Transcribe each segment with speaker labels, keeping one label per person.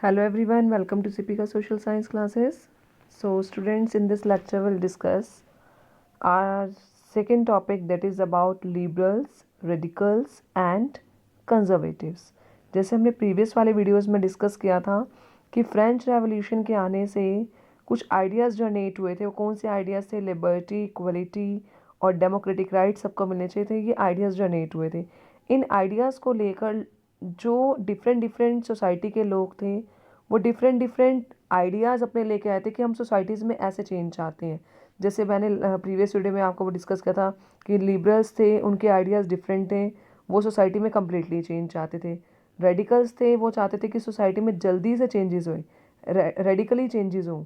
Speaker 1: Hello everyone, welcome to CPK Social Science classes. So students, in this lecture we'll discuss our second topic, that is about liberals, radicals and conservatives. जैसे हमने previous वाले videos में discuss किया था कि French revolution के आने से कुछ आइडियाज़ जनरेट हुए थे। वो कौन से आइडियाज़ थे? लिबर्टी, इक्वलिटी और डेमोक्रेटिक राइट सबको मिलने चाहिए थे। ये आइडियाज़ जनरेट हुए थे। इन आइडियाज़ को लेकर जो डिफरेंट डिफरेंट सोसाइटी के लोग थे वो डिफरेंट डिफरेंट आइडियाज़ अपने लेके आए थे कि हम सोसाइटीज़ में ऐसे चेंज चाहते हैं। जैसे मैंने प्रीवियस वीडियो में आपको वो डिस्कस किया था कि लिबरल्स थे, उनके आइडियाज़ डिफरेंट थे, वो सोसाइटी में कम्प्लीटली चेंज चाहते थे। रेडिकल्स थे, वो चाहते थे कि सोसाइटी में जल्दी से चेंजेस हों, रेडिकली चेंजेस हों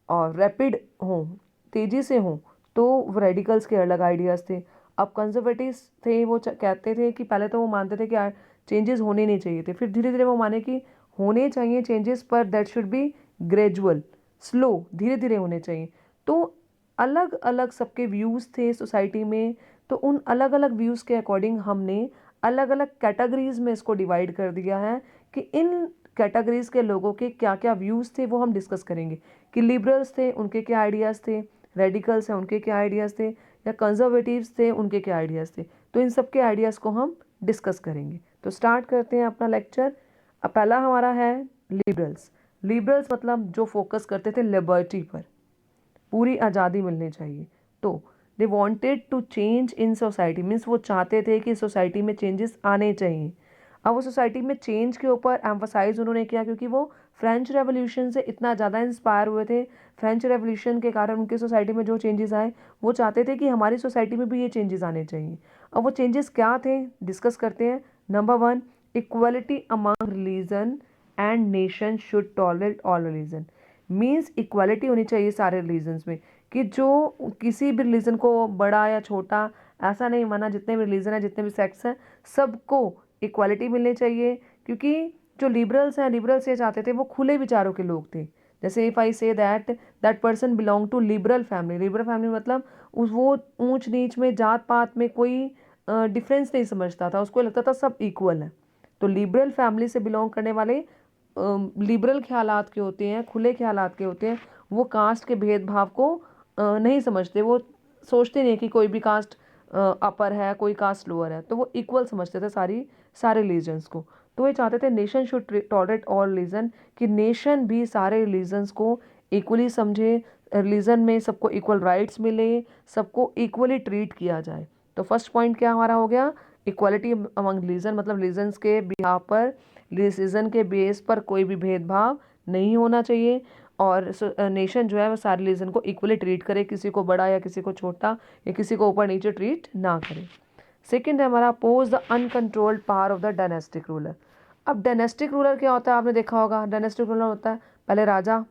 Speaker 1: और रैपिड हों, तेज़ी से हों, तो वो रेडिकल्स के अलग आइडियाज़ थे। अब कंजर्वेटिव्स थे, वो कहते थे कि पहले तो वो मानते थे कि चेंजेस होने नहीं चाहिए थे, फिर धीरे धीरे वो माने कि होने चाहिए चेंजेस, पर that should be gradual, slow, धीरे धीरे होने चाहिए। तो अलग अलग सबके व्यूज़ थे सोसाइटी में, तो उन अलग अलग व्यूज़ के अकॉर्डिंग हमने अलग अलग कैटेगरीज में इसको डिवाइड कर दिया है कि इन कैटेगरीज के लोगों के क्या क्या व्यूज़ थे वो हम डिस्कस करेंगे कि लिबरल्स थे उनके क्या आइडियाज़ थे, रेडिकल्स हैं उनके क्या आइडियाज़ थे, या कंजर्वेटिव्स थे उनके क्या आइडियाज़ थे। तो इन सब के आइडियाज़ को हम डिस्कस करेंगे। तो स्टार्ट करते हैं अपना लेक्चर। अब पहला हमारा है लिबरल्स। लिबरल्स मतलब जो फोकस करते थे लिबर्टी पर, पूरी आज़ादी मिलनी चाहिए। तो they wanted to change in society, means वो चाहते थे कि सोसाइटी में चेंजेस आने चाहिए। अब वो सोसाइटी में चेंज के ऊपर एम्फोसाइज उन्होंने किया क्योंकि वो फ्रेंच रेवोल्यूशन से इतना ज़्यादा इंस्पायर हुए थे। फ्रेंच रेवोल्यूशन के कारण उनकी सोसाइटी में जो चेंजेस आए, वो चाहते थे कि हमारी सोसाइटी में भी ये चेंजेस आने चाहिए। अब वो चेंजेस क्या थे, डिस्कस करते हैं। Number 1, equality among religion and nation should tolerate all religion. Means equality होनी चाहिए सारे रिलीजन्स में, कि जो किसी भी रिलीजन को बड़ा या छोटा ऐसा नहीं माना, जितने भी रिलीजन है, जितने भी सेक्ट्स हैं, सबको इक्वालिटी मिलनी चाहिए। क्योंकि जो लिबरल्स हैं, लिबरल्स ये चाहते थे, वो खुले विचारों के लोग थे। जैसे if I say that that person belong to liberal family, liberal family मतलब उस वो ऊंच नीच में, जात पात में कोई डिफरेंस नहीं समझता था, उसको लगता था सब इक्वल है। तो लिबरल फैमिली से बिलोंग करने वाले लिबरल ख्यालात के होते हैं, खुले ख्यालात के होते हैं। वो कास्ट के भेदभाव को नहीं समझते। वो सोचते नहीं कि कोई भी कास्ट अपर है, कोई कास्ट लोअर है, तो वो इक्वल समझते थे सारे रिलीजन्स को। तो ये चाहते थे nation should tolerate all religion, कि नेशन भी सारे रिलीजन्स को इक्वली समझे, रिलीजन में सबको इक्वल राइट्स मिले, सबको इक्वली ट्रीट किया जाए। तो फर्स्ट पॉइंट क्या हमारा हो गया? इक्वालिटी अमंग रिलीजन, मतलब रिलीजन्स के बिहाव पर, रिलीजन के बेस पर कोई भी भेदभाव नहीं होना चाहिए, और नेशन जो है वो सारे रिलीजन को इक्वली ट्रीट करे, किसी को बड़ा या किसी को छोटा या किसी को ऊपर नीचे ट्रीट ना करे। सेकंड है हमारा, oppose the uncontrolled power of the dynastic ruler. अब डायनेस्टिक रूलर क्या होता है? आपने देखा होगा, डायनेस्टिक रूलर होता है पहले राजा,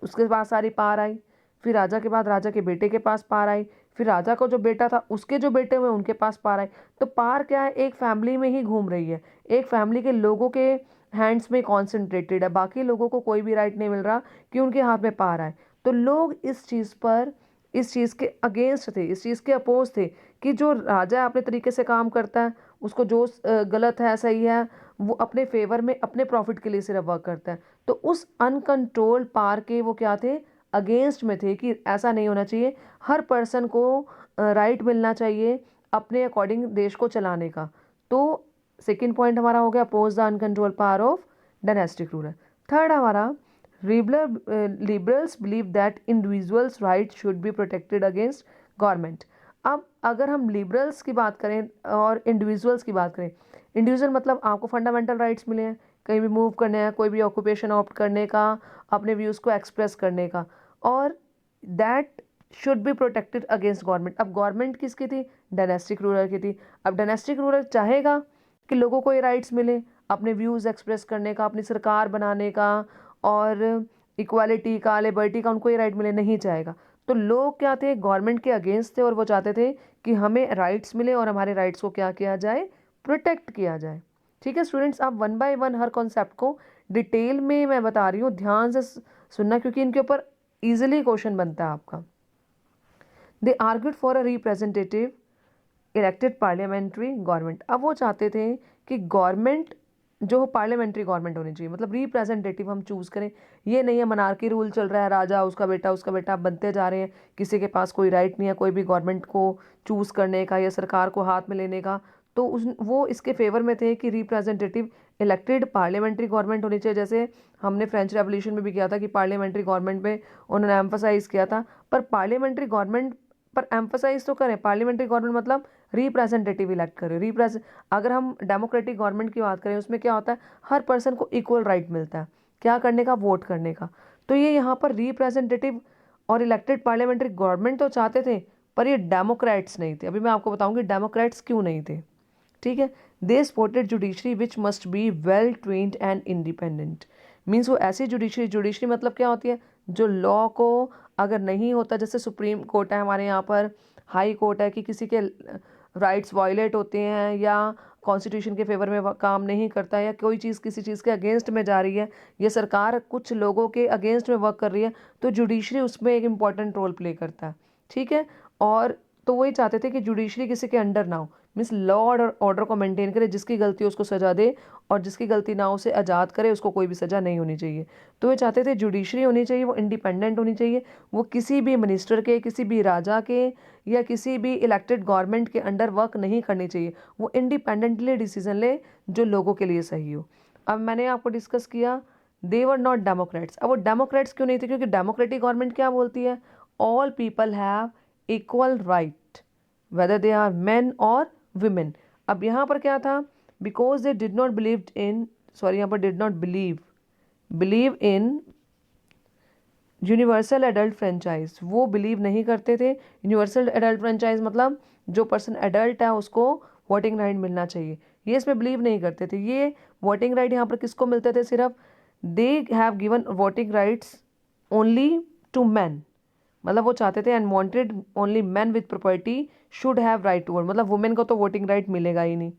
Speaker 1: उसके पास सारी पावर आई, फिर राजा के बाद राजा के बेटे के पास पावर आई, फिर राजा का जो बेटा था उसके जो बेटे हुए उनके पास पावर आई। तो पावर क्या है? एक फैमिली में ही घूम रही है, एक फैमिली के लोगों के हैंड्स में कॉन्सेंट्रेटेड है, बाकी लोगों को कोई भी राइट नहीं मिल रहा कि उनके हाथ में पावर आए। तो लोग इस चीज़ पर, इस चीज़ के अगेंस्ट थे, इस चीज़ के अपोज थे कि जो राजा अपने तरीके से काम करता है, उसको जो गलत है सही है, वो अपने फेवर में, अपने प्रॉफिट के लिए सिर्फ वर्क करता है। तो उस अनकंट्रोल्ड पावर के वो क्या थे? अगेंस्ट में थे कि ऐसा नहीं होना चाहिए, हर पर्सन को राइट मिलना चाहिए अपने अकॉर्डिंग देश को चलाने का। तो सेकंड पॉइंट हमारा हो गया, oppose the uncontrolled power of dynastic ruler. Third हमारा, liberals believe that individuals right should be protected against government. अब अगर हम लिबरल्स की बात करें और इंडिविजुअल्स की बात करें, इंडिविजुअल मतलब आपको फंडामेंटल राइट्स मिले हैं, कहीं भी मूव करने हैं, कोई भी ऑक्यूपेशन ऑप्ट करने का, अपने व्यूज़ को एक्सप्रेस करने का, और that should be protected against government. अब गवर्नमेंट किसकी थी? डायनेस्टिक रूलर की थी। अब डायनेस्टिक रूलर चाहेगा कि लोगों को ये राइट्स मिले अपने व्यूज़ एक्सप्रेस करने का, अपनी सरकार बनाने का, और इक्वालिटी का, लिबर्टी का, उनको ये राइट मिले? नहीं चाहेगा। तो लोग क्या थे? गवर्नमेंट के अगेंस्ट थे, और वो चाहते थे कि हमें राइट्स मिले और हमारे राइट्स को क्या किया जाए? प्रोटेक्ट किया जाए। ठीक है स्टूडेंट्स, आप one by one her concept को डिटेल में मैं बता रही हूँ, ध्यान से सुनना, क्योंकि इनके ऊपर इजीली क्वेश्चन बनता है आपका। They argued for a representative elected parliamentary government. अब वो चाहते थे कि गवर्नमेंट जो पार्लियामेंट्री गवर्नमेंट होनी चाहिए, मतलब रिप्रेजेंटेटिव हम चूज़ करें। ये नहीं है मनार्की रूल चल रहा है, राजा उसका बेटा बनते जा रहे हैं, किसी के पास कोई राइट नहीं है कोई भी गवर्नमेंट को चूज़ करने का या सरकार को हाथ में लेने का। तो वो इसके फेवर में थे कि रिप्रेजेंटेटिव इलेक्टेड पार्लियामेंट्री गवर्नमेंट होनी चाहिए। जैसे हमने फ्रेंच रेवोल्यूशन में भी किया था कि पार्लियामेंट्री गवर्नमेंट पे उन्होंने एम्फोसाइज किया था। पर पार्लियामेंट्री गवर्नमेंट पर एम्फोसाइज तो करें, पार्लियामेंट्री गवर्नमेंट मतलब रिप्रेजेंटेटिव इलेक्ट करें। अगर हम डेमोक्रेटिक गवर्नमेंट की बात करें उसमें क्या होता है, हर पर्सन को इक्वल राइट मिलता है क्या करने का, वोट करने का। तो ये यहाँ पर रिप्रेजेंटेटिव और इलेक्टेड पार्लियामेंट्री गवर्नमेंट तो चाहते थे, पर ये डेमोक्रेट्स नहीं थे। अभी मैं आपको बताऊंगी डेमोक्रेट्स क्यों नहीं थे। ठीक है, they supported judiciary which must be well trained and independent. Means वो ऐसी जुडिशरी मतलब क्या होती है, जो लॉ को अगर नहीं होता, जैसे सुप्रीम कोर्ट है हमारे यहाँ पर, हाई कोर्ट है, कि किसी के राइट्स वायलेट होते हैं या कॉन्स्टिट्यूशन के फेवर में काम नहीं करता है या कोई चीज़ किसी चीज़ के अगेंस्ट में जा रही है, ये सरकार कुछ लोगों के अगेंस्ट में वर्क कर रही है, तो जुडिशरी उसमें एक इम्पॉर्टेंट रोल प्ले करता है। ठीक है, और तो वही चाहते थे कि जुडिशरी किसी के अंडर ना हो, मीन्स लॉ और ऑर्डर को मेंटेन करे, जिसकी गलती हो उसको सजा दे और जिसकी गलती ना हो उसे आज़ाद करे, उसको कोई भी सजा नहीं होनी चाहिए। तो ये चाहते थे जुडिशरी होनी चाहिए, वो इंडिपेंडेंट होनी चाहिए, वो किसी भी मिनिस्टर के, किसी भी राजा के या किसी भी इलेक्टेड गवर्नमेंट के अंडर वर्क नहीं करनी चाहिए, वो इंडिपेंडेंटली डिसीजन ले जो लोगों के लिए सही हो। अब मैंने आपको डिस्कस किया दे वर नॉट डेमोक्रेट्स। अब वो डेमोक्रेट्स क्यों नहीं थे, क्योंकि डेमोक्रेटिक गवर्नमेंट क्या बोलती है, all people have equal right whether they are men और विमेन। अब यहाँ पर क्या था, because they did not believe in, sorry यहाँ पर did not believe in universal adult franchise, वो बिलीव नहीं करते थे। यूनिवर्सल एडल्ट फ्रेंचाइज मतलब जो पर्सन एडल्ट है उसको वोटिंग राइट मिलना चाहिए, ये इसमें बिलीव नहीं करते थे। ये वोटिंग राइट यहाँ पर किसको मिलते थे, सिर्फ they have given voting rights only to man, मतलब वो चाहते थे and wanted only man with property should have right to vote, मतलब वुमेन को तो वोटिंग राइट मिलेगा ही नहीं।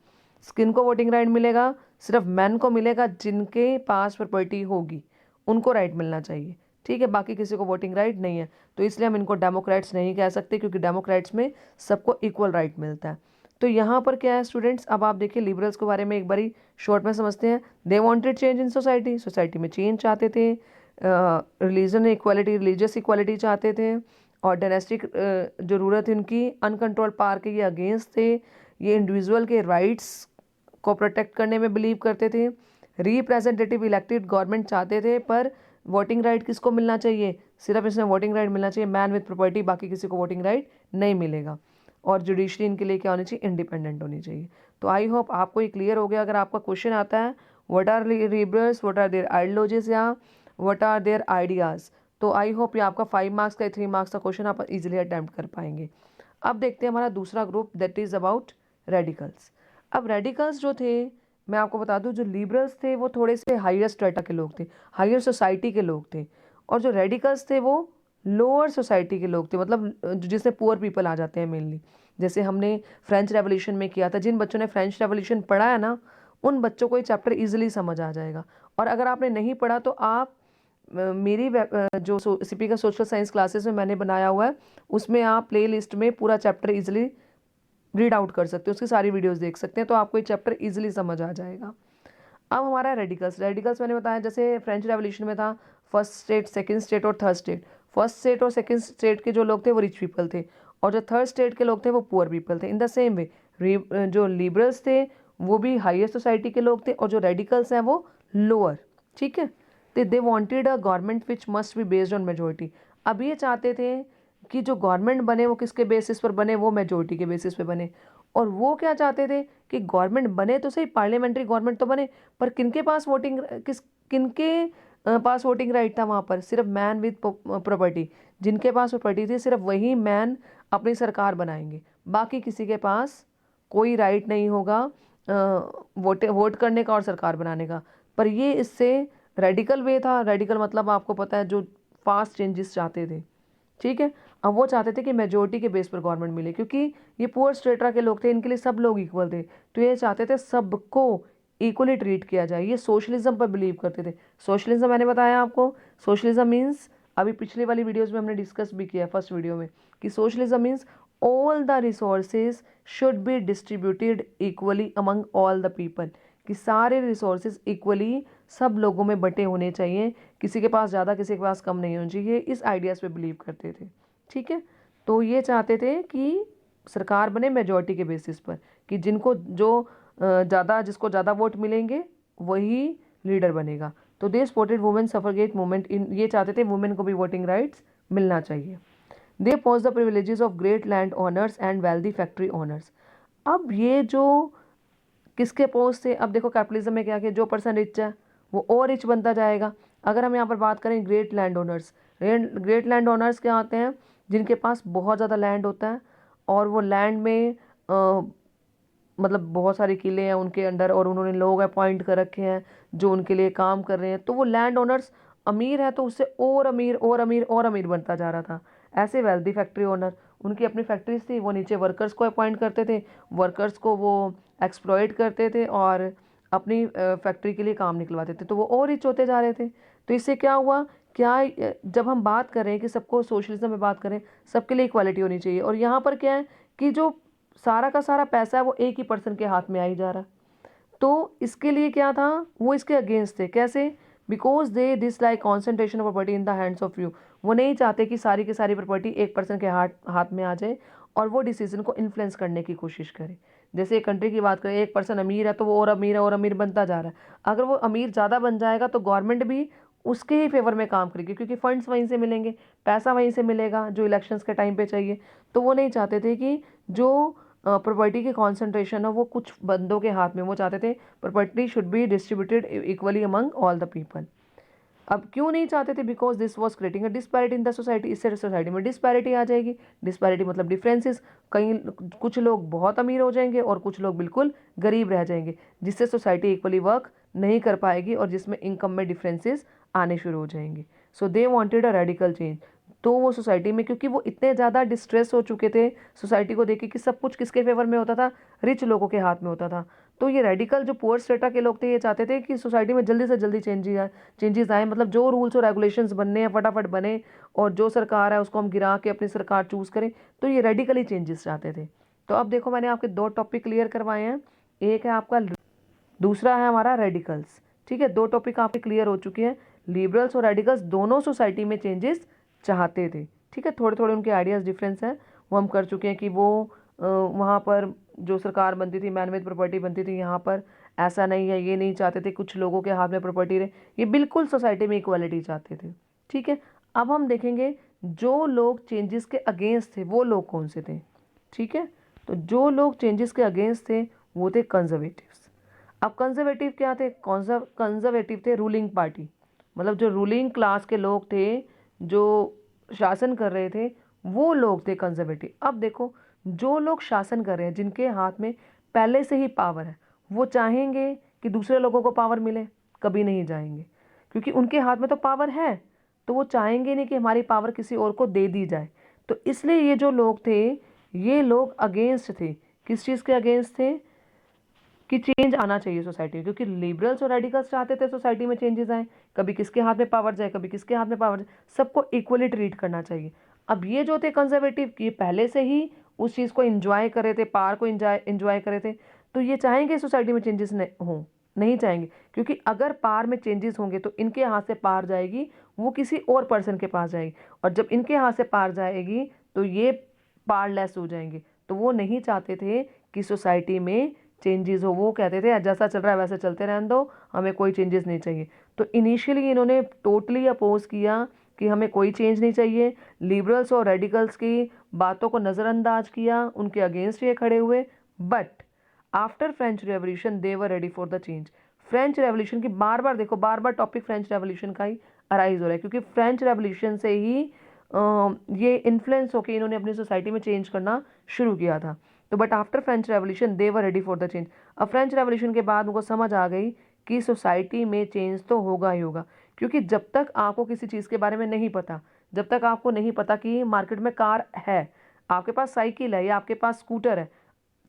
Speaker 1: स्किन को वोटिंग राइट मिलेगा, सिर्फ मैन को मिलेगा जिनके पास प्रॉपर्टी होगी, उनको राइट मिलना चाहिए। ठीक है, बाकी किसी को वोटिंग राइट नहीं है, तो इसलिए हम इनको डेमोक्रेट्स नहीं कह सकते, क्योंकि डेमोक्रेट्स में सबको इक्वल राइट मिलता है। तो यहाँ पर क्या है स्टूडेंट्स, अब आप देखिए लिबरल्स के बारे में एक बारी शॉर्ट में समझते हैं। They wanted change in society, society में चेंज चाहते थे, रिलीजन इक्वालिटी, रिलीजियस इक्वालिटी चाहते थे, और डायनेस्टिक ज़रूरत इनकी अनकंट्रोल पावर के ये अगेंस्ट थे। ये इंडिविजुअल के राइट्स को प्रोटेक्ट करने में बिलीव करते थे। रिप्रेजेंटेटिव इलेक्टेड गवर्नमेंट चाहते थे, पर वोटिंग राइट किसको मिलना चाहिए, सिर्फ इसमें वोटिंग राइट मिलना चाहिए मैन विद प्रॉपर्टी, बाकी किसी को वोटिंग राइट नहीं मिलेगा। और जुडिशरी इनके लिए क्या होनी चाहिए, इंडिपेंडेंट होनी चाहिए। तो आई होप आपको ये क्लियर हो गया। अगर आपका क्वेश्चन आता है what are liberals, what are their ideologies या व्हाट आर देयर आइडियाज़, तो आई होप ये आपका 5 मार्क्स का 3 मार्क्स का क्वेश्चन आप इजीली अटैम्प्ट कर पाएंगे। अब देखते हैं हमारा दूसरा group, that is about radicals. अब रेडिकल्स जो थे, मैं आपको बता दूं, जो लिबरल्स थे वो थोड़े से हायर स्ट्रेटा के लोग थे, हायर सोसाइटी के लोग थे, और जो रेडिकल्स थे वो लोअर सोसाइटी के लोग थे, मतलब जिसमें पुअर पीपल आ जाते हैं मेनली। जैसे हमने फ्रेंच रेवोल्यूशन में किया था, जिन बच्चों ने फ्रेंच रेवोल्यूशन पढ़ा है ना, उन बच्चों को ये चैप्टर ईजिली समझ आ जाएगा। और अगर आपने नहीं पढ़ा तो आप मेरी जो सीपी का सोशल साइंस क्लासेस में मैंने बनाया हुआ है, उसमें आप प्ले लिस्ट में पूरा चैप्टर इजीली रीड आउट कर सकते हो, उसकी सारी वीडियोस देख सकते हैं, तो आपको ये चैप्टर इजीली समझ आ जाएगा। अब हमारा रेडिकल्स, रेडिकल्स मैंने बताया जैसे फ्रेंच रेवोल्यूशन में था फर्स्ट स्टेट, सेकंड स्टेट और थर्ड स्टेट। फर्स्ट स्टेट और सेकंड स्टेट के जो लोग थे वो रिच पीपल थे, और जो थर्ड स्टेट के लोग थे वो पुअर पीपल थे। इन द सेम वे जो लिबरल्स थे वो भी हायर सोसाइटी के लोग थे, और जो रेडिकल्स हैं वो लोअर। ठीक है, तो they wanted a government which must be based on majority. अब ये चाहते थे कि जो गवर्नमेंट बने वो किसके बेसिस पर बने, वो मेजोरिटी के बेसिस पे बने। और वो क्या चाहते थे कि गवर्नमेंट बने तो सही, पार्लियामेंट्री गवर्नमेंट तो बने, पर किनके पास वोटिंग, किनके पास वोटिंग राइट था वहाँ पर, सिर्फ मैन विद प्रॉपर्टी, जिनके पास प्रॉपर्टी थी सिर्फ वही मैन अपनी सरकार बनाएंगे, बाकी किसी के पास कोई राइट नहीं होगा वोट करने का और सरकार बनाने का। पर ये इससे रेडिकल वे था। रेडिकल मतलब आपको पता है जो फास्ट चेंजेस चाहते थे। ठीक है, अब वो चाहते थे कि मेजोरिटी के बेस पर गवर्नमेंट मिले, क्योंकि ये पुअर स्ट्रेटा के लोग थे, इनके लिए सब लोग इक्वल थे, तो ये चाहते थे सबको इक्वली ट्रीट किया जाए। ये सोशलिज्म पर बिलीव करते थे। सोशलिज्म मैंने बताया आपको, सोशलिज्म मीन्स, अभी पिछली वाली वीडियोस में हमने डिस्कस भी किया फर्स्ट वीडियो में, कि socialism means all the resources should be distributed equally among all the people, कि सारे रिसोर्सेज इक्वली सब लोगों में बटे होने चाहिए, किसी के पास ज़्यादा किसी के पास कम नहीं होना चाहिए, इस आइडियाज़ पे बिलीव करते थे। ठीक है, तो ये चाहते थे कि सरकार बने मेजॉरिटी के बेसिस पर, कि जिनको जो ज़्यादा जिसको ज़्यादा वोट मिलेंगे वही लीडर बनेगा। तो they supported women suffragette movement in, ये चाहते थे वुमेन को भी वोटिंग राइट्स मिलना चाहिए। They pose the privileges of great land owners and wealthy factory owners. अब ये जो किसके पोज थे, अब देखो कैपिटलिज्म में क्या किया, जो पर्सन रिच है वो और रिच बनता जाएगा। अगर हम यहाँ पर बात करें great land owners, great land owners क्या होते हैं, जिनके पास बहुत ज़्यादा लैंड होता है और वो लैंड में मतलब बहुत सारे किले हैं उनके अंडर और उन्होंने लोग अपॉइंट कर रखे हैं जो उनके लिए काम कर रहे हैं। तो वो लैंड ओनर्स अमीर है तो उससे और अमीर और अमीर और अमीर बनता जा रहा था। ऐसे वेल्दी फैक्ट्री ओनर, उनकी अपनी फैक्ट्रीज थी, वो नीचे वर्कर्स को अपॉइंट करते थे, वर्कर्स को वो एक्सप्लॉइट करते थे और अपनी फैक्ट्री के लिए काम निकलवाते थे, तो वो और रिच होते जा रहे थे। तो इससे क्या हुआ, क्या जब हम बात करें कि सबको सोशलिज्म में बात करें, सबके लिए इक्वालिटी होनी चाहिए, और यहाँ पर क्या है कि जो सारा का सारा पैसा है वो एक ही पर्सन के हाथ में आ ही जा रहा है। तो इसके लिए क्या था, वो इसके अगेंस्ट थे। कैसे? Because they this like concentration of property in the hands of you. वो नहीं चाहते कि सारी की सारी प्रॉपर्टी एक पर्सन के हाथ में आ जाए और वो डिसीजन को इन्फ्लुएंस करने की कोशिश करे। जैसे एक कंट्री की बात करें, एक पर्सन अमीर है तो वो और अमीर है और अमीर बनता जा रहा है। अगर वो अमीर ज़्यादा बन जाएगा तो गवर्नमेंट भी उसके ही फेवर में काम करेगी, क्योंकि फंड्स वहीं से मिलेंगे, पैसा वहीं से मिलेगा जो इलेक्शंस के टाइम पे चाहिए। तो वो नहीं चाहते थे कि जो प्रॉपर्टी की कॉन्सेंट्रेशन है वो कुछ बंदों के हाथ में, वो चाहते थे property should be distributed equally among all the people. अब क्यों नहीं चाहते थे? Because this was creating a disparity in the society. इससे सोसाइटी में डिस्पैरिटी आ जाएगी। डिस्पैरिटी मतलब डिफरेंसेस, कहीं कुछ लोग बहुत अमीर हो जाएंगे और कुछ लोग बिल्कुल गरीब रह जाएंगे, जिससे सोसाइटी इक्वली वर्क नहीं कर पाएगी और जिसमें इनकम में डिफरेंसेस आने शुरू हो जाएंगे। So they wanted a radical change. तो वो सोसाइटी में, क्योंकि वो इतने ज़्यादा डिस्ट्रेस हो चुके थे सोसाइटी को देखे कि सब कुछ किसके फेवर में होता था, रिच लोगों के हाथ में होता था। तो ये रेडिकल जो पुअर स्ट्रेटा के लोग थे, ये चाहते थे कि सोसाइटी में जल्दी से जल्दी चेंजेस आए, मतलब जो रूल्स और रेगुलेशंस बनने हैं फटाफट बने और जो सरकार है उसको हम गिरा के अपनी सरकार चूज़ करें। तो ये रेडिकली चेंजेस चाहते थे। तो अब देखो, मैंने आपके दो टॉपिक क्लियर करवाए हैं, एक है आपका, दूसरा है हमारा रेडिकल्स। ठीक है, दो टॉपिक आपके क्लियर हो चुके हैं। लिबरल्स और रेडिकल्स दोनों सोसाइटी में चेंजेस चाहते थे। ठीक है, थोड़े थोड़े उनके आइडियाज़ डिफरेंस हैं, वो हम कर चुके हैं कि वो वहाँ पर जो सरकार बनती थी, मैन मेड प्रॉपर्टी बनती थी, यहाँ पर ऐसा नहीं है, ये नहीं चाहते थे कुछ लोगों के हाथ में प्रॉपर्टी रहे, ये बिल्कुल सोसाइटी में इक्वालिटी चाहते थे। ठीक है, अब हम देखेंगे जो लोग चेंजेस के अगेंस्ट थे वो लोग कौन से थे। ठीक है, तो जो लोग चेंजेस के अगेंस्ट थे वो थे कंजर्वेटिव्स। अब कंजर्वेटिव क्या थे? कंजर्वेटिव थे रूलिंग पार्टी, मतलब जो रूलिंग क्लास के लोग थे, जो शासन कर रहे थे, वो लोग थे कंजर्वेटिव। अब देखो, जो लोग शासन कर रहे हैं, जिनके हाथ में पहले से ही पावर है, वो चाहेंगे कि दूसरे लोगों को पावर मिले? कभी नहीं जाएंगे, क्योंकि उनके हाथ में तो पावर है। तो वो चाहेंगे नहीं कि हमारी पावर किसी और को दे दी जाए। तो इसलिए ये जो लोग थे, ये लोग अगेंस्ट थे। किस चीज़ के अगेंस्ट थे? कि चेंज आना चाहिए सोसाइटी में, क्योंकि लिबरल्स और रेडिकल्स चाहते थे सोसाइटी में चेंजेस आए, कभी किसके हाथ में पावर जाए, कभी किसके हाथ में पावर जाए, सबको इक्वली ट्रीट करना चाहिए। अब ये जो थे कंजर्वेटिव, ये पहले से ही उस चीज़ को इंजॉय कर रहे थे, पावर को इंजॉय कर रहे थे, तो ये चाहेंगे सोसाइटी में चेंजेस हों? नहीं चाहेंगे, क्योंकि अगर पावर में चेंजेस होंगे तो इनके हाथ से पावर जाएगी, वो किसी और पर्सन के पास जाएगी, और जब इनके हाथ से पावर जाएगी तो ये पावरलेस हो जाएंगे। तो वो नहीं चाहते थे कि सोसाइटी में चेंजेस हो। वो कहते थे जैसा चल रहा है वैसे चलते रहने दो, हमें कोई चेंजेस नहीं चाहिए। तो इनिशियली इन्होंने टोटली अपोज किया कि हमें कोई चेंज नहीं चाहिए। लिबरल्स और रेडिकल्स की बातों को नज़रअंदाज किया, उनके अगेंस्ट ये खड़े हुए। But after French revolution they were ready for the change. French revolution की बार बार देखो, बार बार टॉपिक फ्रेंच रेवोल्यूशन का ही अराइज हो रहा है, क्योंकि फ्रेंच रेवोल्यूशन से ही ये इन्फ्लुएंस होकर इन्होंने अपनी सोसाइटी में चेंज करना शुरू किया था। तो but after French revolution they were ready for the change. अब फ्रेंच रेवोल्यूशन के बाद उनको समझ आ गई कि सोसाइटी में चेंज तो होगा ही होगा, क्योंकि जब तक आपको किसी चीज़ के बारे में नहीं पता, जब तक आपको नहीं पता कि मार्केट में कार है, आपके पास साइकिल है या आपके पास स्कूटर है,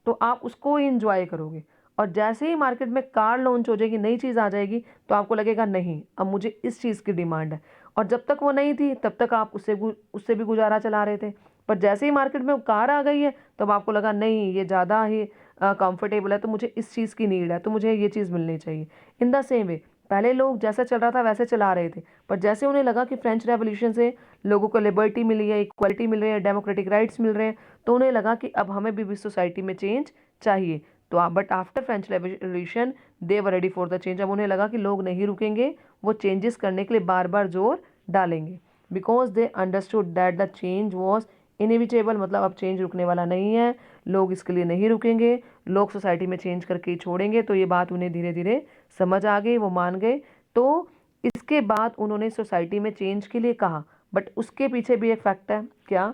Speaker 1: तो आप उसको ही इंजॉय करोगे। और जैसे ही मार्केट में कार लॉन्च हो जाएगी, नई चीज़ आ जाएगी, तो आपको लगेगा नहीं, अब मुझे इस चीज़ की डिमांड है। और जब तक वो नहीं थी तब तक आप उससे भी गुजारा चला रहे थे। पर जैसे ही मार्केट में कार आ गई है तब आपको लगा नहीं, ये ज़्यादा ही कंफर्टेबल है, तो मुझे इस चीज़ की नीड है, तो मुझे ये चीज़ मिलनी चाहिए। इन द सेम वे पहले लोग जैसा चल रहा था वैसे चला रहे थे, पर जैसे उन्हें लगा कि फ्रेंच रेवोल्यूशन से लोगों को लिबर्टी मिली है, इक्वालिटी मिल रही है, डेमोक्रेटिक राइट्स मिल रहे हैं, तो उन्हें लगा कि अब हमें भी सोसाइटी में चेंज चाहिए। तो but after French revolution they were ready for the change. अब उन्हें लगा कि लोग नहीं रुकेंगे, वो चेंजेस करने के लिए बार बार जोर डालेंगे, because they understood that the change was inevitable. मतलब अब चेंज रुकने वाला नहीं है, लोग इसके लिए नहीं रुकेंगे, लोग सोसाइटी में चेंज करके ही छोड़ेंगे। तो ये बात उन्हें धीरे धीरे समझ आ गई, वो मान गए। तो इसके बाद उन्होंने सोसाइटी में चेंज के लिए कहा, बट उसके पीछे भी एक फैक्ट है, क्या?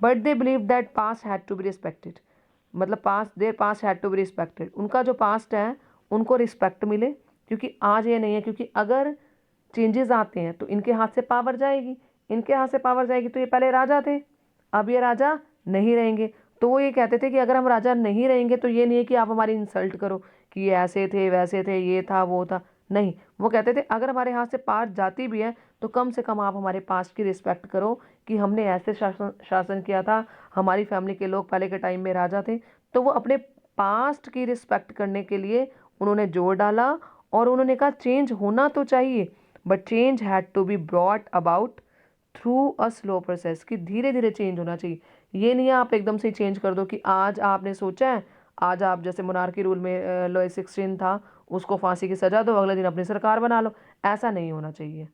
Speaker 1: But they believe that past had to be respected. मतलब past, their past had to be respected. उनका जो पास्ट है उनको रिस्पेक्ट मिले, क्योंकि आज ये नहीं है। क्योंकि अगर चेंजेस आते हैं तो इनके हाथ से पावर जाएगी, इनके हाथ से पावर जाएगी। तो ये पहले राजा थे, अब ये राजा नहीं रहेंगे। तो वो ये कहते थे कि अगर हम राजा नहीं रहेंगे तो ये नहीं है कि आप हमारी इंसल्ट करो कि ये ऐसे थे वैसे थे, ये था वो था, नहीं। वो कहते थे अगर हमारे हाथ से पावर जाती भी है तो कम से कम आप हमारे पास्ट की रिस्पेक्ट करो कि हमने ऐसे शासन किया था, हमारी फैमिली के लोग पहले के टाइम में राजा थे। तो वो अपने पास्ट की रिस्पेक्ट करने के लिए उन्होंने जोर डाला, और उन्होंने कहा चेंज होना तो चाहिए, but change had to be brought about through a slow process. कि धीरे धीरे चेंज होना चाहिए। ये नहीं है आप एकदम से चेंज कर दो कि आज आपने सोचा है, आज आप जैसे मोनार्की रूल में लुईस 16 था, उसको फांसी की सज़ा दो, अगले दिन अपनी सरकार बना लो। ऐसा नहीं होना चाहिए,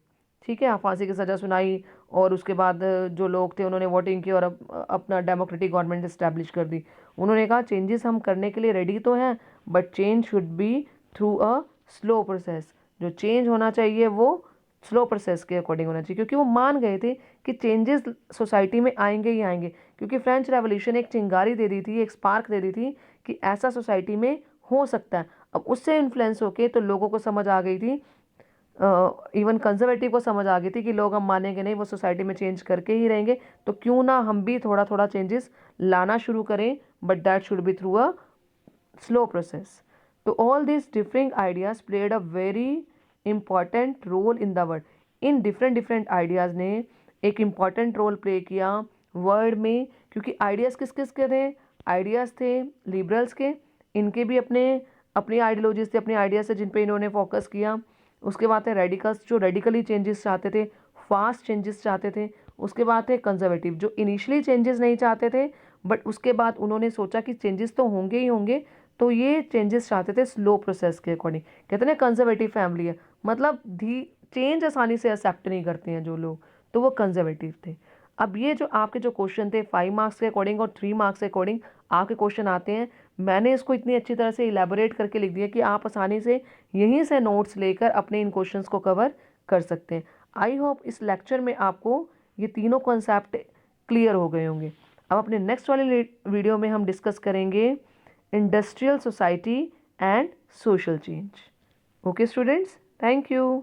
Speaker 1: ठीक है? आप फांसी की सज़ा सुनाई और उसके बाद जो लोग थे उन्होंने वोटिंग की और अपना डेमोक्रेटिक गवर्नमेंट इस्टेब्लिश कर दी। उन्होंने कहा चेंजेस हम करने के लिए रेडी तो हैं, but change should be through a slow process. जो चेंज होना चाहिए वो स्लो प्रोसेस के अकॉर्डिंग होना चाहिए, क्योंकि वो मान गए थे कि चेंजेस सोसाइटी में आएंगे ही आएंगे। क्योंकि फ्रेंच रेवोल्यूशन एक चिंगारी दे दी थी, एक स्पार्क दे दी थी कि ऐसा सोसाइटी में हो सकता है। अब उससे इन्फ्लुएंस होके तो लोगों को समझ आ गई थी, इवन कंजर्वेटिव को समझ आ गई थी कि लोग हम मानेंगे नहीं, वो सोसाइटी में चेंज करके ही रहेंगे, तो क्यों ना हम भी थोड़ा थोड़ा चेंजेस लाना शुरू करें, but that should be through a slow process. So all these different ideas played a very important role in the world. In different ideas ने एक important role play किया वर्ल्ड में, क्योंकि ideas किस किस के थे? ideas थे liberals के, इनके भी अपने अपनी आइडियोलॉजीज थे, अपने आइडियाज थे जिन पे इन्होंने फोकस किया। उसके बाद है रेडिकल्स, जो रेडिकली चेंजेस चाहते थे, फास्ट चेंजेस चाहते थे। उसके बाद है कंजर्वेटिव, जो इनिशियली चेंजेस नहीं चाहते थे, बट उसके बाद उन्होंने सोचा कि चेंजेस तो होंगे ही होंगे, तो ये चेंजेस चाहते थे स्लो प्रोसेस के अकॉर्डिंग। कहते हैं कंजर्वेटिव फैमिली है, मतलब चेंज आसानी से एक्सेप्ट नहीं करते हैं जो लोग, तो वो कंजर्वेटिव थे। अब ये जो आपके जो क्वेश्चन थे 5 मार्क्स के अकॉर्डिंग और 3 मार्क्स के अकॉर्डिंग आपके क्वेश्चन आते हैं, मैंने इसको इतनी अच्छी तरह से इलेबोरेट करके लिख दिया कि आप आसानी से यहीं से नोट्स लेकर अपने इन क्वेश्चंस को कवर कर सकते हैं। आई होप इस लेक्चर में आपको ये तीनों कॉन्सेप्ट क्लियर हो गए होंगे। अब अपने नेक्स्ट वाले वीडियो में हम डिस्कस करेंगे industrial society and social change. Okay students, thank you.